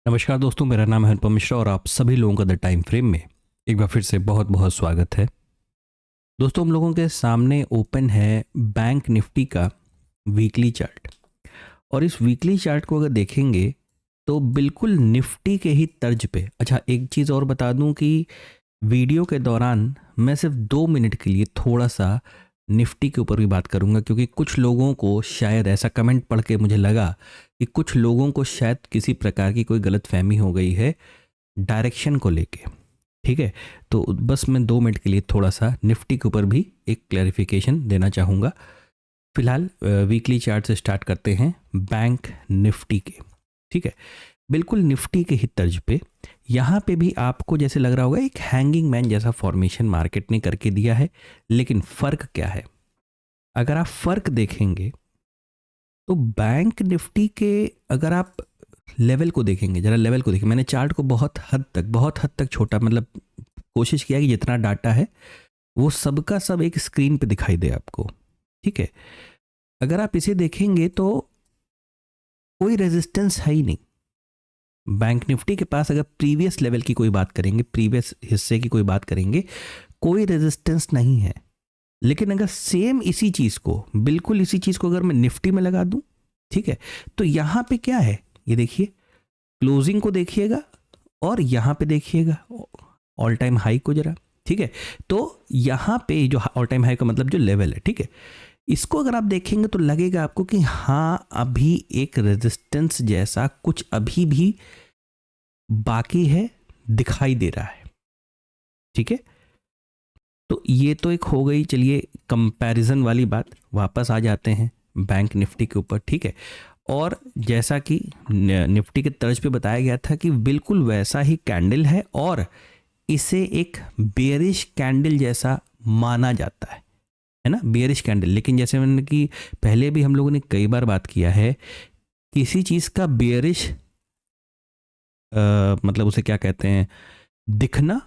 नमस्कार दोस्तों, मेरा नाम है अनुपम मिश्रा और आप सभी लोगों का द टाइम फ्रेम में एक बार फिर से बहुत बहुत स्वागत है। दोस्तों, हम लोगों के सामने ओपन है बैंक निफ्टी का वीकली चार्ट। और इस वीकली चार्ट को अगर देखेंगे तो बिल्कुल निफ्टी के ही तर्ज पे। अच्छा, एक चीज़ और बता दूं कि वीडियो के दौरान मैं सिर्फ 2 मिनट के लिए थोड़ा सा निफ्टी के ऊपर भी बात करूंगा, क्योंकि कुछ लोगों को शायद ऐसा कमेंट पढ़ के मुझे लगा कि कुछ लोगों को शायद किसी प्रकार की कोई गलत फहमी हो गई है डायरेक्शन को लेके। ठीक है, तो बस मैं 2 मिनट के लिए थोड़ा सा निफ्टी के ऊपर भी एक क्लैरिफिकेशन देना चाहूँगा। फिलहाल वीकली चार्ट से स्टार्ट करते हैं बैंक निफ्टी के। ठीक है, बिल्कुल निफ्टी के ही तर्ज पे यहाँ पे भी आपको जैसे लग रहा होगा एक हैंगिंग मैन जैसा फॉर्मेशन मार्केट ने करके दिया है। लेकिन फ़र्क क्या है? अगर आप फ़र्क देखेंगे तो बैंक निफ्टी के, अगर आप लेवल को देखेंगे, जरा लेवल को देखें। मैंने चार्ट को बहुत हद तक छोटा, मतलब कोशिश किया कि जितना डाटा है वो सबका सब एक स्क्रीन पे दिखाई दे आपको। ठीक है, अगर आप इसे देखेंगे तो कोई रेजिस्टेंस है ही नहीं बैंक निफ्टी के पास। अगर प्रीवियस लेवल की कोई बात करेंगे, प्रीवियस हिस्से की कोई बात करेंगे, कोई रेजिस्टेंस नहीं है। लेकिन अगर सेम इसी चीज को, बिल्कुल इसी चीज को अगर मैं निफ्टी में लगा दूं, ठीक है, तो यहां पे क्या है ये देखिए। क्लोजिंग को देखिएगा और यहां पे देखिएगा ऑल टाइम हाई को जरा। ठीक है, तो यहां पे जो ऑल टाइम हाई का मतलब जो लेवल है, ठीक है, इसको अगर आप देखेंगे तो लगेगा आपको कि हाँ, अभी एक रेजिस्टेंस जैसा कुछ अभी भी बाकी है, दिखाई दे रहा है। ठीक है, तो ये तो एक हो गई। चलिए कंपैरिजन वाली बात, वापस आ जाते हैं बैंक निफ्टी के ऊपर। ठीक है, और जैसा कि निफ्टी के तर्ज पे बताया गया था कि बिल्कुल वैसा ही कैंडल है और इसे एक बेयरिश कैंडल जैसा माना जाता है ना, बेयरिश कैंडल। लेकिन जैसे मैंने कि पहले भी हम लोगों ने कई बार बात किया है, किसी चीज़ का बेयरिश मतलब उसे क्या कहते हैं, दिखना,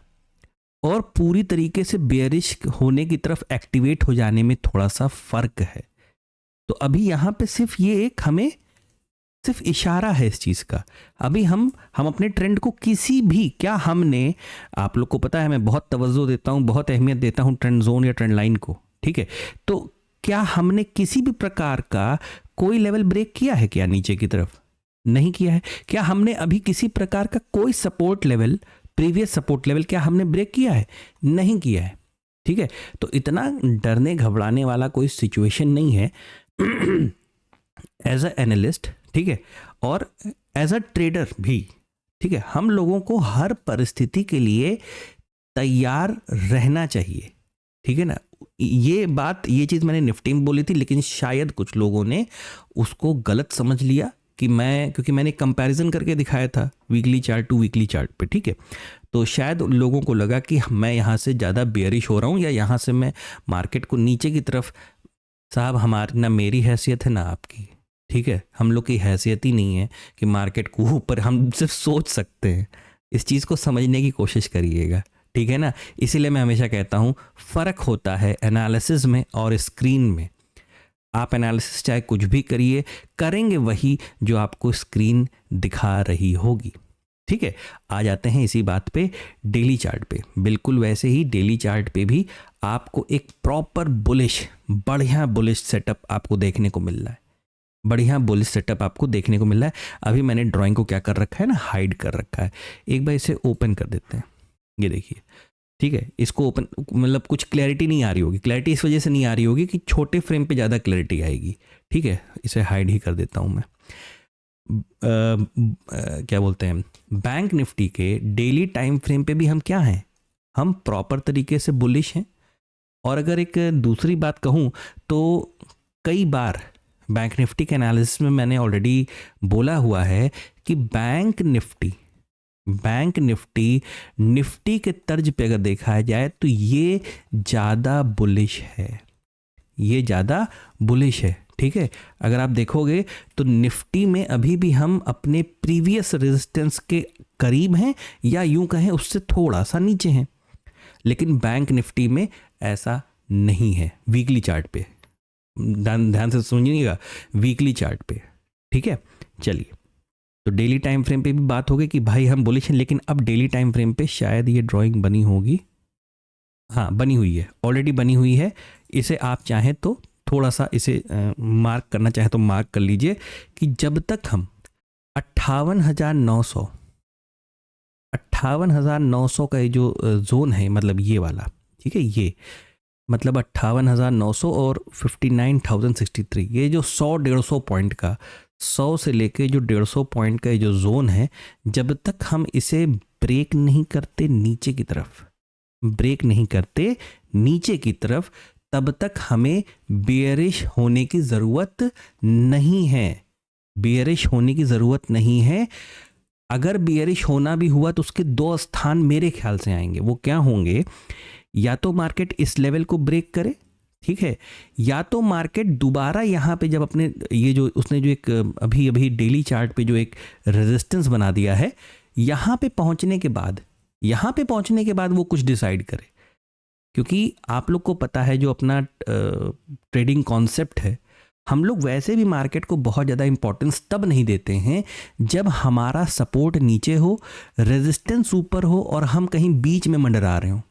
और पूरी तरीके से बेयरिश होने की तरफ एक्टिवेट हो जाने में थोड़ा सा फर्क है। तो अभी यहाँ पे सिर्फ ये एक हमें सिर्फ इशारा है इस चीज़ का। अभी हम अपने ट्रेंड को किसी भी, क्या हमने, आप लोग को पता है मैं बहुत तवज्जो देता हूँ, बहुत अहमियत देता हूँ ट्रेंड जोन या ट्रेंड लाइन को। ठीक है, तो क्या हमने किसी भी प्रकार का कोई लेवल ब्रेक किया है क्या नीचे की तरफ? नहीं किया है। क्या हमने अभी किसी प्रकार का कोई support level, previous support level, क्या हमने ब्रेक किया है? नहीं किया है। ठीक है, तो इतना डरने घबराने वाला कोई सिचुएशन नहीं है एज अ एनालिस्ट। ठीक है, और एज अ ट्रेडर भी। ठीक है, हम लोगों को हर परिस्थिति के लिए तैयार रहना चाहिए। ठीक है ना, ये बात, ये चीज़ मैंने निफ्टी में बोली थी, लेकिन शायद कुछ लोगों ने उसको गलत समझ लिया कि मैं, क्योंकि मैंने कंपैरिजन करके दिखाया था weekly chart to weekly chart पे। ठीक है, तो शायद लोगों को लगा कि मैं यहाँ से ज़्यादा बेयरिश हो रहा हूँ या यहाँ से मैं मार्केट को नीचे की तरफ। साहब, हमारी ना मेरी हैसियत है ना आपकी। ठीक है, हम लोग की हैसियत ही नहीं है कि मार्केट को ऊपर, हम सिर्फ सोच सकते हैं। इस चीज़ को समझने की कोशिश करिएगा। ठीक है ना, इसीलिए मैं हमेशा कहता हूँ फ़र्क होता है एनालिसिस में और स्क्रीन में। आप एनालिसिस चाहे कुछ भी करिए, करेंगे वही जो आपको स्क्रीन दिखा रही होगी। ठीक है, आ जाते हैं इसी बात पे डेली चार्ट पे। बिल्कुल वैसे ही डेली चार्ट पे भी आपको एक प्रॉपर बुलिश, बढ़िया बुलिश सेटअप आपको देखने को मिल रहा है। बढ़िया बुलिश सेटअप आपको देखने को मिल रहा है। अभी मैंने ड्राइंग को क्या कर रखा है ना, हाइड कर रखा है। एक बार इसे ओपन कर देते हैं, ये देखिए। ठीक है, इसको ओपन, मतलब कुछ क्लैरिटी नहीं आ रही होगी। क्लैरिटी इस वजह से नहीं आ रही होगी कि छोटे फ्रेम पे ज़्यादा क्लैरिटी आएगी। ठीक है, इसे हाइड ही कर देता हूँ मैं। क्या बोलते हैं, बैंक निफ्टी के डेली टाइम फ्रेम पे भी हम क्या हैं, हम प्रॉपर तरीके से बुलिश हैं। और अगर एक दूसरी बात कहूँ तो कई बार बैंक निफ्टी के एनालिसिस में मैंने ऑलरेडी बोला हुआ है कि बैंक निफ्टी निफ्टी के तर्ज पे अगर देखा जाए तो ये ज़्यादा बुलिश है, ये ज़्यादा बुलिश है। ठीक है, अगर आप देखोगे तो निफ्टी में अभी भी हम अपने प्रीवियस रेजिस्टेंस के करीब हैं, या यूं कहें उससे थोड़ा सा नीचे हैं। लेकिन बैंक निफ्टी में ऐसा नहीं है वीकली चार्ट पे। ध्यान ध्यान से सुनिएगा, वीकली चार्ट पे। ठीक है, चलिए तो डेली टाइम फ्रेम पे भी बात होगी कि भाई हम बुलिश हैं, लेकिन अब डेली टाइम फ्रेम पे शायद ये ड्राइंग बनी होगी। हाँ, बनी हुई है, ऑलरेडी बनी हुई है। इसे आप चाहें तो थोड़ा सा इसे मार्क करना चाहें तो मार्क कर लीजिए कि जब तक हम 58,900 का ये जो जोन है, मतलब ये वाला, ठीक है, ये मतलब 58,900 और 59,063, ये जो 100-150 पॉइंट का, 100 से लेके जो 150 पॉइंट का ये जो जोन है, जब तक हम इसे ब्रेक नहीं करते नीचे की तरफ, ब्रेक नहीं करते नीचे की तरफ, तब तक हमें बेयरिश होने की ज़रूरत नहीं है। बेयरिश होने की ज़रूरत नहीं है। अगर बेयरिश होना भी हुआ तो उसके दो स्थान मेरे ख्याल से आएंगे। वो क्या होंगे? या तो मार्केट इस लेवल को ब्रेक करे, ठीक है, या तो मार्केट दोबारा यहाँ पे जब अपने ये जो उसने जो एक अभी अभी डेली चार्ट पे जो एक रेजिस्टेंस बना दिया है, यहाँ पे पहुँचने के बाद वो कुछ डिसाइड करे। क्योंकि आप लोग को पता है जो अपना ट्रेडिंग कॉन्सेप्ट है, हम लोग वैसे भी मार्केट को बहुत ज़्यादा इंपॉर्टेंस तब नहीं देते हैं जब हमारा सपोर्ट नीचे हो, रेजिस्टेंस ऊपर हो और हम कहीं बीच में मंडरा रहे हो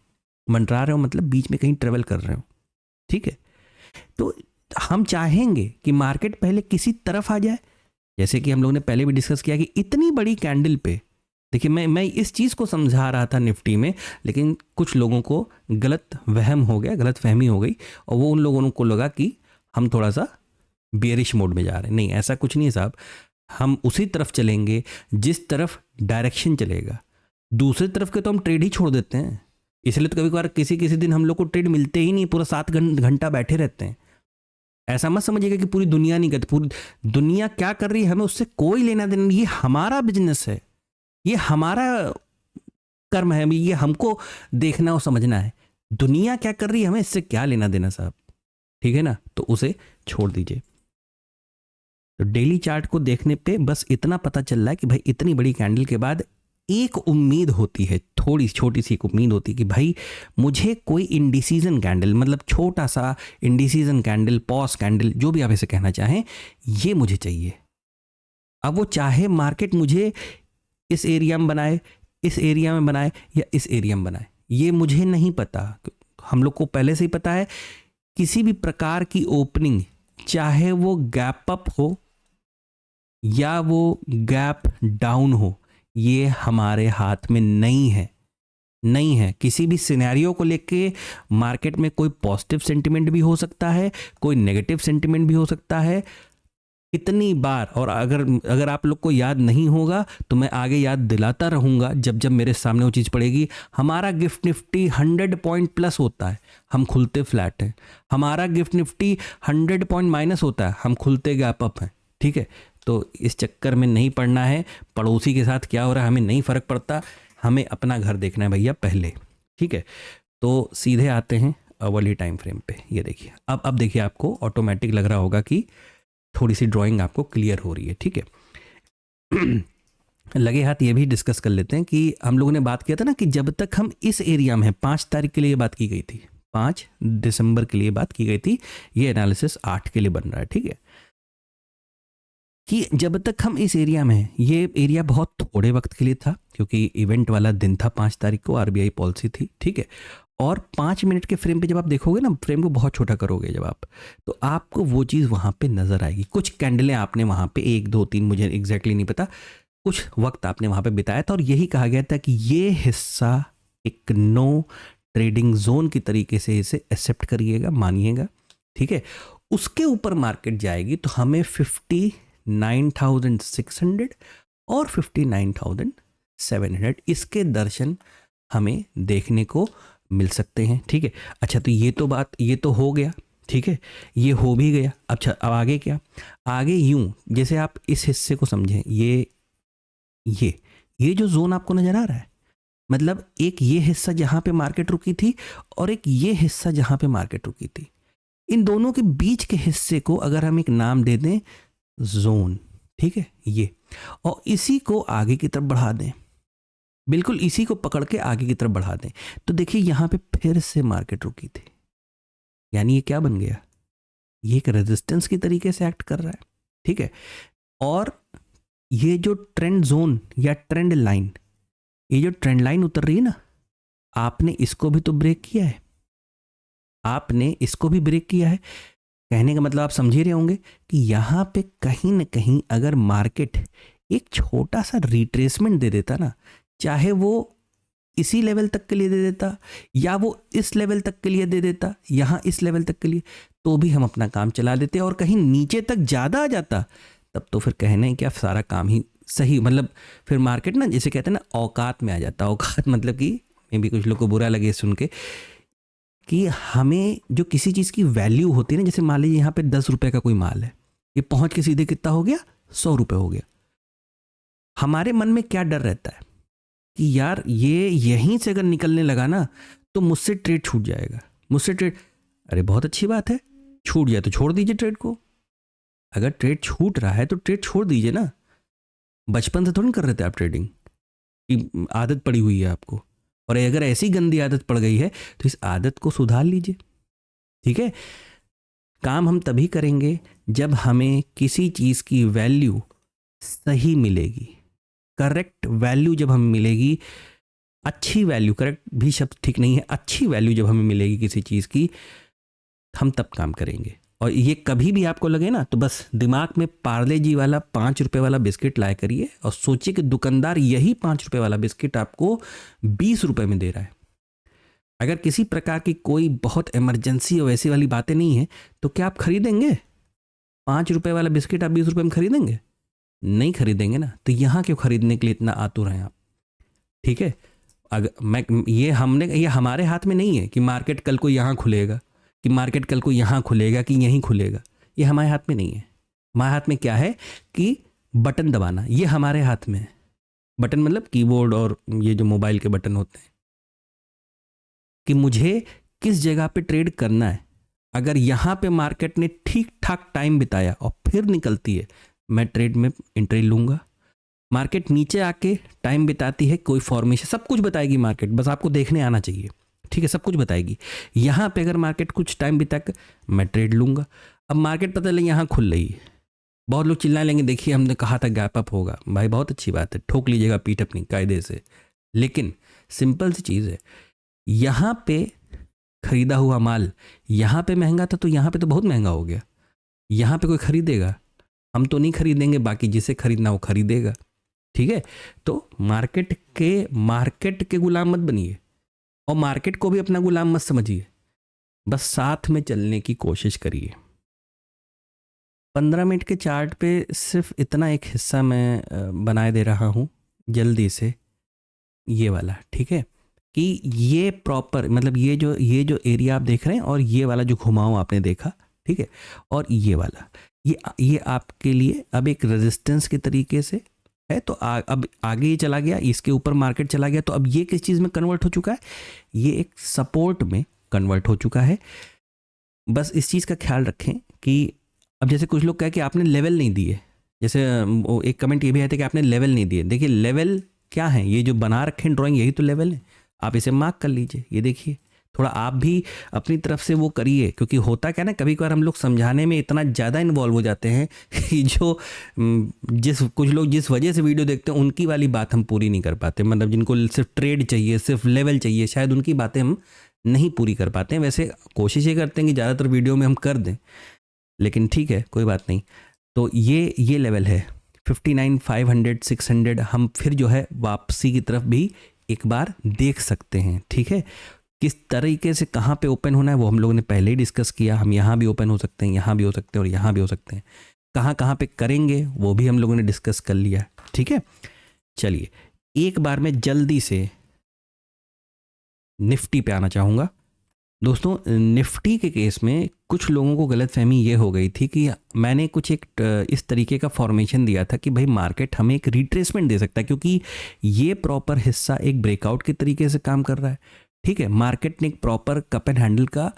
मतलब बीच में कहीं ट्रेवल कर रहे हो, ठीक है। तो हम चाहेंगे कि मार्केट पहले किसी तरफ आ जाए, जैसे कि हम लोग ने पहले भी डिस्कस किया कि इतनी बड़ी कैंडल पे, देखिए मैं इस चीज़ को समझा रहा था निफ्टी में, लेकिन कुछ लोगों को गलत वहम हो गया, गलत फहमी हो गई, और वो उन लोगों को लगा कि हम थोड़ा सा बेयरिश मोड में जा रहे हैं। नहीं, ऐसा कुछ नहीं है साहब, हम उसी तरफ चलेंगे जिस तरफ डायरेक्शन चलेगा। दूसरी तरफ के तो हम ट्रेड ही छोड़ देते हैं। इसलिए तो कभी कभार किसी दिन हम लोग को ट्रेड मिलते ही नहीं, पूरा 7 घंटा बैठे रहते हैं। ऐसा मत समझिएगा कि पूरी दुनिया नहीं करती, पूरी दुनिया क्या कर रही है हमें उससे कोई लेना देना नहीं। ये हमारा बिजनेस है, ये हमारा कर्म है, ये हमको देखना और समझना है। दुनिया क्या कर रही है हमें इससे क्या लेना देना साहब, ठीक है ना। तो उसे छोड़ दीजिए। तो डेली चार्ट को देखने पे बस इतना पता चल रहा है कि भाई इतनी बड़ी कैंडल के बाद एक उम्मीद होती है, थोड़ी छोटी सी एक उम्मीद होती है कि भाई मुझे कोई इंडिसीजन कैंडल, मतलब छोटा सा इंडिसीजन कैंडल, पॉज कैंडल, जो भी आप इसे कहना चाहें, ये मुझे चाहिए। अब वो चाहे मार्केट मुझे इस एरिया में बनाए, इस एरिया में बनाए या इस एरिया में बनाए, ये मुझे नहीं पता। हम लोग को पहले से ही पता है किसी भी प्रकार की ओपनिंग, चाहे वो गैप अप हो या वो गैप डाउन हो, ये हमारे हाथ में नहीं है। किसी भी सिनेरियो को लेके मार्केट में कोई पॉजिटिव सेंटिमेंट भी हो सकता है, कोई नेगेटिव सेंटिमेंट भी हो सकता है। कितनी बार, और अगर आप लोग को याद नहीं होगा तो मैं आगे याद दिलाता रहूँगा जब जब मेरे सामने वो चीज़ पड़ेगी। हमारा गिफ्ट निफ्टी 100 पॉइंट प्लस होता है, हम खुलते फ्लैट हैं। हमारा गिफ्ट निफ्टी 100 पॉइंट माइनस होता है, हम खुलते गैप अप हैं, ठीक है। तो इस चक्कर में नहीं पड़ना है, पड़ोसी के साथ क्या हो रहा है हमें नहीं फ़र्क पड़ता, हमें अपना घर देखना है भैया पहले, ठीक है। तो सीधे आते हैं अवर्ली टाइम फ्रेम पे। ये देखिए, अब देखिए, आपको ऑटोमेटिक लग रहा होगा कि थोड़ी सी ड्राइंग आपको क्लियर हो रही है, ठीक है। लगे हाथ ये भी डिस्कस कर लेते हैं कि हम लोगों ने बात किया था ना कि जब तक हम इस एरिया में हैं, 5 तारीख के लिए बात की गई थी, 5 दिसंबर के लिए बात की गई थी, ये एनालिसिस 8 के लिए बन रहा है, ठीक है, कि जब तक हम इस एरिया में हैं, ये एरिया बहुत थोड़े वक्त के लिए था क्योंकि इवेंट वाला दिन था 5 तारीख को, आरबीआई पॉलिसी थी, ठीक है। और 5 मिनट के फ्रेम पे जब आप देखोगे ना, फ्रेम को बहुत छोटा करोगे जब आप, तो आपको वो चीज़ वहाँ पे नज़र आएगी। कुछ कैंडलें आपने वहाँ पे 1 2 3, मुझे एग्जैक्टली नहीं पता, कुछ वक्त आपने वहाँ पे बिताया था, और यही कहा गया था कि ये हिस्सा एक नो ट्रेडिंग जोन की तरीके से इसे एक्सेप्ट करिएगा, मानिएगा, ठीक है। उसके ऊपर मार्केट जाएगी तो हमें 59,600 और 59,700 इसके दर्शन हमें देखने को मिल सकते हैं, ठीक है। अच्छा, तो ये तो हो गया, ठीक है, ये हो भी गया। अच्छा, अब आगे क्या? आगे यूं, जैसे आप इस हिस्से को समझें, ये जो जोन आपको नजर आ रहा है, मतलब एक ये हिस्सा जहां पे मार्केट रुकी थी और एक ये हिस्सा जहां पे मार्केट रुकी थी, इन दोनों के बीच के हिस्से को अगर हम एक नाम दे दें जोन, ठीक है, ये, और इसी को आगे की तरफ बढ़ा दें, बिल्कुल इसी को पकड़ के आगे की तरफ बढ़ा दें, तो देखिए यहां पे फिर से मार्केट रुकी थी, यानी ये क्या बन गया? ये एक रेजिस्टेंस की तरीके से एक्ट कर रहा है, ठीक है। और ये जो ट्रेंड जोन या ट्रेंड लाइन, ये जो ट्रेंड लाइन उतर रही है ना, आपने इसको भी तो ब्रेक किया है, आपने इसको भी ब्रेक किया है। कहने का मतलब आप समझ ही रहे होंगे कि यहाँ पे कहीं ना कहीं अगर मार्केट एक छोटा सा रिट्रेसमेंट दे देता ना, चाहे वो इसी लेवल तक के लिए दे देता या वो इस लेवल तक के लिए दे देता, यहाँ इस लेवल तक के लिए, तो भी हम अपना काम चला देते। और कहीं नीचे तक ज़्यादा आ जाता तब तो फिर कहना है कि आप सारा काम ही सही, मतलब फिर मार्केट ना जैसे कहते हैं ना औकात में आ जाता। औकात मतलब कि मे भी कुछ लोग को बुरा लगे सुन के कि हमें जो किसी चीज़ की वैल्यू होती है ना, जैसे मान लीजिए यहाँ पे 10 रुपए का कोई माल है, ये पहुँच के सीधे कितना हो गया, 100 रुपये हो गया। हमारे मन में क्या डर रहता है कि यार ये यहीं से अगर निकलने लगा ना तो मुझसे ट्रेड छूट जाएगा, मुझसे ट्रेड। अरे बहुत अच्छी बात है, छूट जाए तो छोड़ दीजिए ट्रेड को। अगर ट्रेड छूट रहा है तो ट्रेड छोड़ दीजिए ना। बचपन से थोड़ी कर रहे थे आप ट्रेडिंग, की आदत पड़ी हुई है आपको, और अगर ऐसी गंदी आदत पड़ गई है तो इस आदत को सुधार लीजिए। ठीक है, काम हम तभी करेंगे जब हमें किसी चीज़ की वैल्यू सही मिलेगी, करेक्ट वैल्यू जब हमें मिलेगी, अच्छी वैल्यू, करेक्ट भी शब्द ठीक नहीं है, अच्छी वैल्यू जब हमें मिलेगी किसी चीज़ की, हम तब काम करेंगे। और ये कभी भी आपको लगे ना तो बस दिमाग में पार्ले जी वाला 5 रुपए वाला बिस्किट लाया करिए और सोचिए कि दुकानदार यही 5 रुपए वाला बिस्किट आपको 20 रुपए में दे रहा है। अगर किसी प्रकार की कोई बहुत इमरजेंसी और वैसी वाली बातें नहीं है तो क्या आप खरीदेंगे? 5 रुपए वाला बिस्किट आप 20 रुपए में खरीदेंगे? नहीं खरीदेंगे ना। तो यहाँ क्यों खरीदने के लिए इतना आतुर हैं आप? ठीक है, अगर ये हमारे हाथ में नहीं है कि मार्केट कल को यहाँ खुलेगा, कि मार्केट कल को यहाँ खुलेगा, कि यहीं खुलेगा। ये हमारे हाथ में नहीं है। हमारे हाथ में क्या है कि बटन दबाना, ये हमारे हाथ में है। बटन मतलब कीबोर्ड और ये जो मोबाइल के बटन होते हैं, कि मुझे किस जगह पे ट्रेड करना है। अगर यहाँ पे मार्केट ने ठीक ठाक टाइम बिताया और फिर निकलती है, मैं ट्रेड में एंट्री लूँगा। मार्केट नीचे आके टाइम बिताती है, कोई फॉर्मेशन, सब कुछ बताएगी मार्केट, बस आपको देखने आना चाहिए। ठीक है, सब कुछ बताएगी। यहाँ पे अगर मार्केट कुछ टाइम बिता कर, मैं ट्रेड लूँगा। अब मार्केट पता लगे यहाँ खुल रही है, बहुत लोग चिल्लाने लेंगे, देखिए हमने कहा था गैप अप होगा। भाई बहुत अच्छी बात है, ठोक लीजिएगा पीठ अपनी कायदे से, लेकिन सिंपल सी चीज़ है, यहाँ पे खरीदा हुआ माल यहाँ पे महंगा था तो यहाँ पे तो बहुत महंगा हो गया। यहाँ पे कोई खरीदेगा? हम तो नहीं खरीदेंगे, बाकी जिसे खरीदना वो खरीदेगा। ठीक है, तो मार्केट के गुलाम मत बनिए और मार्केट को भी अपना गुलाम मत समझिए, बस साथ में चलने की कोशिश करिए। 15 मिनट के चार्ट पे सिर्फ इतना एक हिस्सा मैं बनाए दे रहा हूँ जल्दी से, ये वाला। ठीक है, कि ये प्रॉपर मतलब ये जो एरिया आप देख रहे हैं और ये वाला जो घुमाव आपने देखा, ठीक है, और ये वाला, ये आपके लिए अब एक रेजिस्टेंस के तरीके से है। तो अब आगे ये चला गया, इसके ऊपर मार्केट चला गया, तो अब ये किस चीज़ में कन्वर्ट हो चुका है? ये एक सपोर्ट में कन्वर्ट हो चुका है। बस इस चीज़ का ख्याल रखें कि अब जैसे कुछ लोग कहे कि आपने लेवल नहीं दिए, जैसे एक कमेंट ये भी आया था कि आपने लेवल नहीं दिए। देखिए लेवल क्या है, ये जो बना रखे हैं ड्राइंग, यही तो लेवल है। आप इसे मार्क कर लीजिए, ये देखिए, थोड़ा आप भी अपनी तरफ से वो करिए, क्योंकि होता क्या ना, कभी कभार हम लोग समझाने में इतना ज़्यादा इन्वॉल्व हो जाते हैं कि जो कुछ लोग जिस वजह से वीडियो देखते हैं उनकी वाली बात हम पूरी नहीं कर पाते। मतलब जिनको सिर्फ ट्रेड चाहिए, सिर्फ लेवल चाहिए, शायद उनकी बातें हम नहीं पूरी कर पाते हैं। वैसे कोशिश ये करते हैं कि ज़्यादातर वीडियो में हम कर दें, लेकिन ठीक है, कोई बात नहीं। तो ये लेवल है 59, 500, 600। हम फिर जो है वापसी की तरफ भी एक बार देख सकते हैं। ठीक है, किस तरीके से कहाँ पे ओपन होना है वो हम लोगों ने पहले ही डिस्कस किया। हम यहाँ भी ओपन हो सकते हैं, यहाँ भी हो सकते हैं और यहाँ भी हो सकते हैं। कहाँ कहाँ पे करेंगे वो भी हम लोगों ने डिस्कस कर लिया। ठीक है, चलिए एक बार मैं जल्दी से निफ्टी पे आना चाहूँगा। दोस्तों निफ्टी के केस में कुछ लोगों को गलतफहमी ये हो गई थी कि मैंने कुछ एक इस तरीके का फॉर्मेशन दिया था कि भाई मार्केट हमें एक रिट्रेसमेंट दे सकता है, क्योंकि ये प्रॉपर हिस्सा एक ब्रेकआउट के तरीके से काम कर रहा है। ठीक है, मार्केट ने एक प्रॉपर कप एंड हैंडल का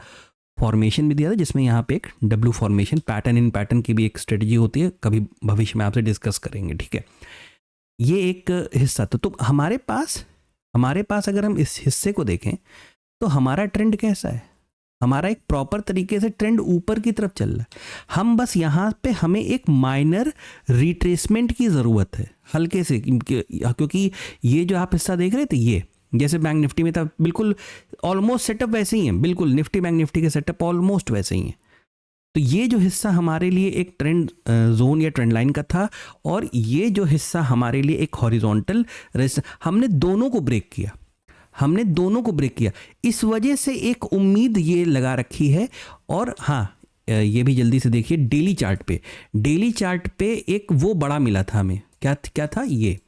फॉर्मेशन भी दिया था, जिसमें यहाँ पे एक W formation, pattern in pattern की भी एक स्ट्रेटजी होती है, कभी भविष्य में आपसे डिस्कस करेंगे। ठीक है, ये एक हिस्सा था। तो हमारे पास अगर हम इस हिस्से को देखें तो हमारा ट्रेंड कैसा है? हमारा एक प्रॉपर तरीके से ट्रेंड ऊपर की तरफ चल रहा है। हम बस यहाँ पे हमें एक माइनर रिट्रेसमेंट की ज़रूरत है, हल्के से, क्योंकि ये जो आप हिस्सा देख रहे थे, ये जैसे बैंक निफ्टी में था, बिल्कुल ऑलमोस्ट सेटअप वैसे ही है, बिल्कुल निफ्टी बैंक निफ्टी के सेटअप ऑलमोस्ट वैसे ही है। तो ये जो हिस्सा हमारे लिए एक ट्रेंड जोन या ट्रेंड लाइन का था, और ये जो हिस्सा हमारे लिए एक हॉरिजॉन्टल हमने दोनों को ब्रेक किया, हमने दोनों को ब्रेक किया। इस वजह से एक उम्मीद ये लगा रखी है। और हाँ, ये भी जल्दी से देखिए डेली चार्ट पे, डेली चार्ट पे एक वो बड़ा मिला था हमें, क्या था ये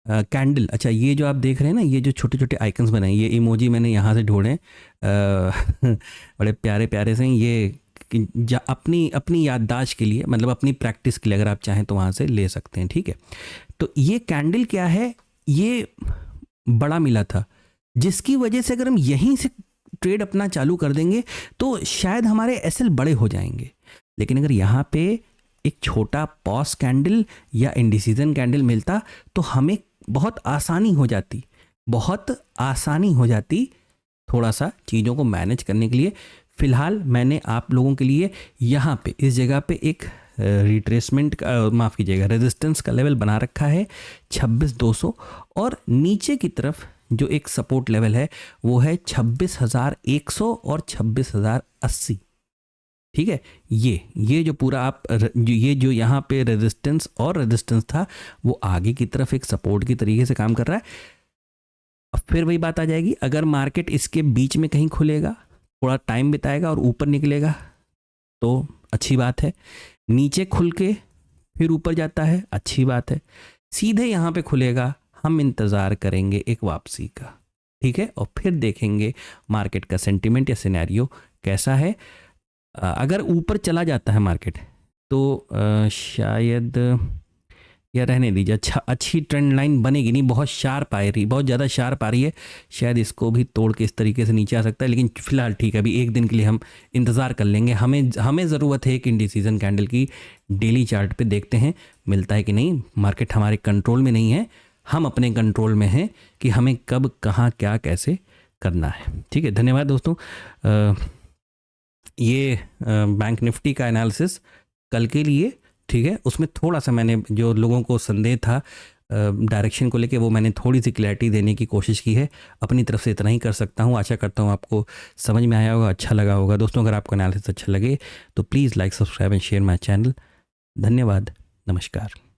कैंडल। अच्छा, ये जो आप देख रहे हैं ना, ये जो छोटे छोटे आइकन्स बनाए, ये इमोजी मैंने यहाँ से ढूंढे बड़े प्यारे प्यारे से। ये अपनी याददाश्त के लिए, मतलब अपनी प्रैक्टिस के लिए, अगर आप चाहें तो वहाँ से ले सकते हैं, ठीक है। तो ये कैंडल क्या है, ये बड़ा मिला था, जिसकी वजह से अगर हम यहीं से ट्रेड अपना चालू कर देंगे तो शायद हमारे एसएल बड़े हो जाएंगे। लेकिन अगर यहाँ पे एक छोटा पॉज कैंडल या इंडिसीजन कैंडल मिलता तो हमें बहुत आसानी हो जाती, बहुत आसानी हो जाती थोड़ा सा चीज़ों को मैनेज करने के लिए। फ़िलहाल मैंने आप लोगों के लिए यहाँ पे इस जगह पे एक रिट्रेसमेंट का, माफ़ कीजिएगा, रेजिस्टेंस का लेवल बना रखा है 26,200, और नीचे की तरफ जो एक सपोर्ट लेवल है वो है 26,100 और 26,080, ठीक है। ये जो पूरा आप ये जो यहाँ पे रेजिस्टेंस था, वो आगे की तरफ एक सपोर्ट की तरीके से काम कर रहा है। अब फिर वही बात आ जाएगी, अगर मार्केट इसके बीच में कहीं खुलेगा, थोड़ा टाइम बिताएगा और ऊपर निकलेगा तो अच्छी बात है। नीचे खुल के फिर ऊपर जाता है, अच्छी बात है। सीधे यहाँ पे खुलेगा, हम इंतज़ार करेंगे एक वापसी का, ठीक है, और फिर देखेंगे मार्केट का सेंटिमेंट या सिनेरियो कैसा है। अगर ऊपर चला जाता है मार्केट तो शायद, या रहने दीजिए, अच्छी ट्रेंड लाइन बनेगी नहीं, बहुत शार्प आ रही, बहुत ज़्यादा शार्प आ रही है, शायद इसको भी तोड़ के इस तरीके से नीचे आ सकता है। लेकिन फिलहाल ठीक है, अभी एक दिन के लिए हम इंतज़ार कर लेंगे। हमें ज़रूरत है एक इंडिसीजन कैंडल की। डेली चार्ट पे देखते हैं मिलता है कि नहीं। मार्केट हमारे कंट्रोल में नहीं है, हम अपने कंट्रोल में हैं कि हमें कब, कहाँ, क्या, कैसे करना है, ठीक है। धन्यवाद दोस्तों। ये बैंक निफ्टी का एनालिसिस कल के लिए, ठीक है। उसमें थोड़ा सा मैंने, जो लोगों को संदेह था डायरेक्शन को लेके, वो मैंने थोड़ी सी क्लैरिटी देने की कोशिश की है। अपनी तरफ से इतना ही कर सकता हूँ। आशा करता हूँ आपको समझ में आया होगा, अच्छा लगा होगा। दोस्तों, अगर आपको एनालिसिस अच्छा लगे तो please like, subscribe and share my channel. धन्यवाद, नमस्कार।